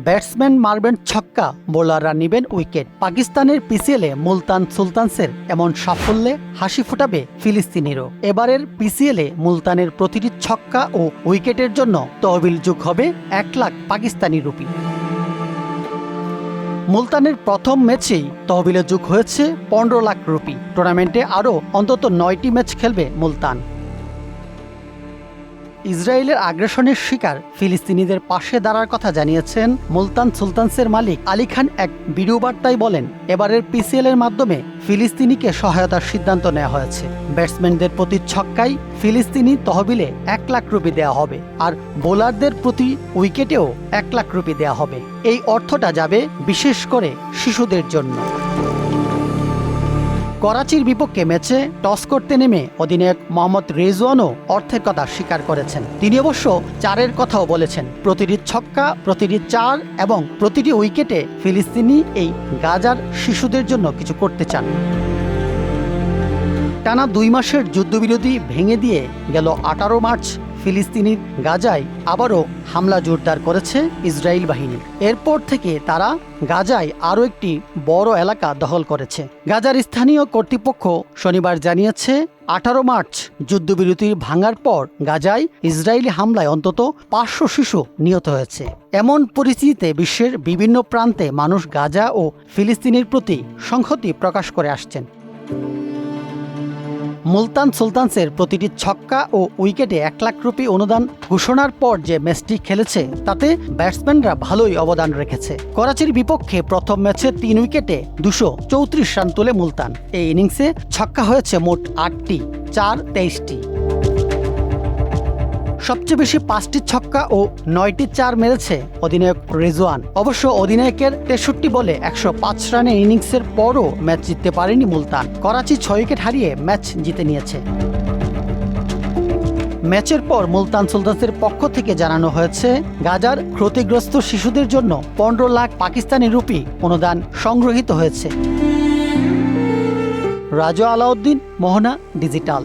Batsman মারবেন ছক্কা, বোলাররা নেবেন উইকেট। পাকিস্তানের পিসিএলে মুলতান সুলতানসের এমন সাফল্যে হাসি ফোটাবে ফিলিস্তিনিরও। এবারের পিসিএলে মুলতানের প্রতিটি ছক্কা ও উইকেটের জন্য তহবিল যোগ হবে 1 লাখ পাকিস্তানি রুপি। মুলতানের প্রথম ম্যাচেই তহবিলে যোগ হয়েছে 15 লাখ রুপি। টুর্নামেন্টে আরও অন্তত 9টি ম্যাচ খেলবে মুলতান। ইসরায়েলের আগ্রাসনের শিকার ফিলিস্তিনিদের পাশে দাঁড়ার কথা জানিয়েছেন মুলতান সুলতানসের মালিক আলী খান। এক ভিডিও বার্তায় বলেন, এবারের পিসিএল এর মাধ্যমে ফিলিস্তিনিকে সহায়তার সিদ্ধান্ত নেওয়া হয়েছে। ব্যাটসম্যানদের প্রতি ছক্কায় ফিলিস্তিনি তহবিলে 1 লাখ রুপি দেওয়া হবে, আর বোলারদের প্রতি উইকেটেও 1 লাখ রুপি দেওয়া হবে। এই অর্থটা যাবে বিশেষ করে শিশুদের জন্য। করাচির বিপক্ষে ম্যাচে টস করতে নেমে অধিনায়ক মোহাম্মদ রেজওয়ানও অর্থের কথা স্বীকার করেছেন। তিনি অবশ্য 4-এর কথাও বলেছেন। প্রতিটি ছক্কা, প্রতিটি 4 এবং প্রতিটি উইকেটে ফিলিস্তিনি এই গাজার শিশুদের জন্য কিছু করতে চান। টানা 2 মাসের যুদ্ধবিরতি ভেঙে দিয়ে গেল 18 মার্চ ফিলিস্তিনির গাজায় আবারও হামলা জোরদার করেছে ইসরায়েল বাহিনী। এরপর থেকে তারা গাজায় আরও একটি বড় এলাকা দখল করেছে। গাজার স্থানীয় কর্তৃপক্ষ শনিবার জানিয়েছে 18 মার্চ যুদ্ধবিরতি ভাঙার পর গাজায় ইসরায়েলি হামলায় অন্তত 500 শিশু নিহত হয়েছে। এমন পরিস্থিতিতে বিশ্বের বিভিন্ন প্রান্তে মানুষ গাজা ও ফিলিস্তিনের প্রতি সংহতি প্রকাশ করে আসছেন। মুলতান সুলতানসের প্রতিটি ছক্কা ও উইকেটে 1 লাখ রুপি অনুদান ঘোষণার পর যে ম্যাচটি খেলেছে তাতে ব্যাটসম্যানরা ভালোই অবদান রেখেছে। করাচির বিপক্ষে প্রথম ম্যাচে 3 উইকেটে 234 রান তোলে মুলতান। এই ইনিংসে ছক্কা হয়েছে মোট 8টি, 4 23টি। সবচেয়ে বেশি 5টি ছক্কা ও 9টি 4 মেরেছে অধিনায়ক রেজওয়ান। অবশ্য অধিনায়কের 63 বলে 105 রানের ইনিংসের পরও ম্যাচ জিততে পারেনি মুলতান। করাচি 6 উইকেট হারিয়ে ম্যাচ জিতে নিয়েছে। ম্যাচের পর মুলতান সুলতানসের পক্ষ থেকে জানানো হয়েছে, গাজার ক্ষতিগ্রস্ত শিশুদের জন্য 15 লাখ পাকিস্তানি রুপি অনুদান সংগ্রহীত হয়েছে। রাজু আলাউদ্দিন, মোহনা ডিজিটাল।